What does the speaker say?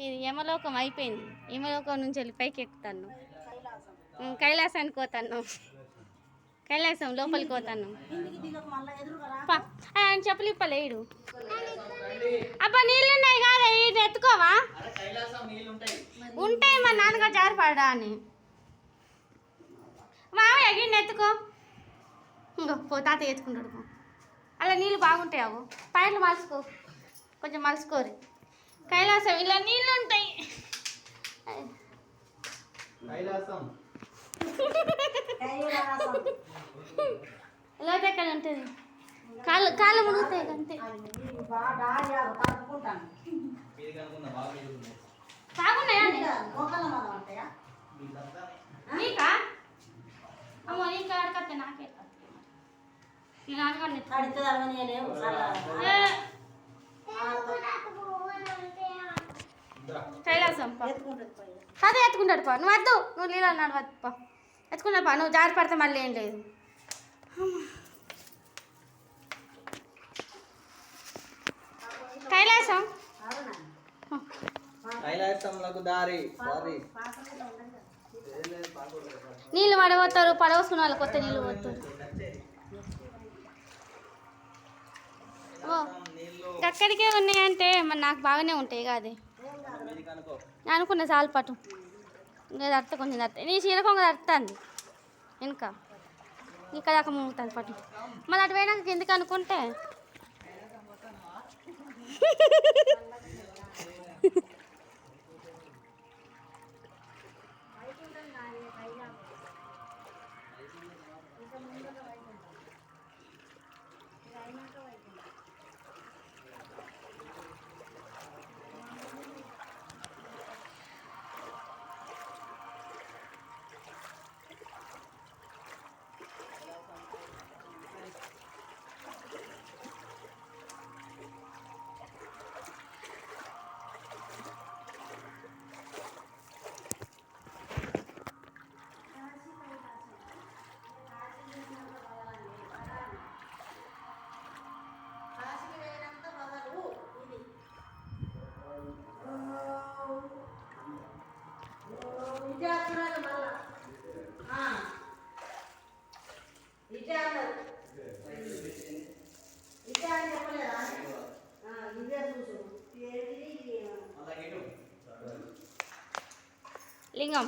ఇది యమలోకం అయిపోయింది. యమలోకం నుంచి వెళ్ళి పైకి ఎక్కుతాను. కైలాసానికి పోతాను. కైలాసం లోపలికి పోతాను. ఆయన చెప్పులు ఇప్పలేడు. అబ్బా నీళ్ళు ఉన్నాయి కాదా, ఇది ఎత్తుకోవా? ఉంటాయి మా నాన్నగారు జారిపడా అని. మామయ్య గిన్నె ఎత్తుకో. ఇంకో పో, తాత ఎత్తుకుంటాడు పో. అలా నీళ్ళు బాగుంటాయి. అవు పాయింట్లు మలుసుకో, కొంచెం మలుసుకోరి. కైలాసం ఇలా నీళ్ళు ఉంటాయి. లోతు ఎక్కడ ఉంటుంది? కాళ్ళు మునుగుతాయి అంతే. బాగున్నాయా నీకా? అమ్మో నీకు అడగತ್ತೆ నాకే. నేను అడగండి కైలాసం అదే ఎత్తుకుంటాడు పా. నువ్వు వద్దు, నువ్వు నీళ్ళు అన్నాడు వద్దు పా. ఎత్తుకున్నాడు పా, నువ్వు జారి పడితే మళ్ళీ ఏం లేదు. కైలాసం నీళ్ళు పడబోతారు, పడవసుకున్న వాళ్ళు కొత్త నీళ్ళు పోతారు. ఓ అక్కడికే ఉన్నాయంటే మరి నాకు బాగానే ఉంటాయి కాదు. నేను అనుకున్నా చాలు పట్టు. ఇంకా అర్థం కొంచెం అర్థం నీ చీరకొంగ అర్థంది వెనుక ఇక్కడ దాకా మునుగుతుంది పట్టు. మళ్ళీ అటు పోయినాక ఎందుకు అనుకుంటే లింగం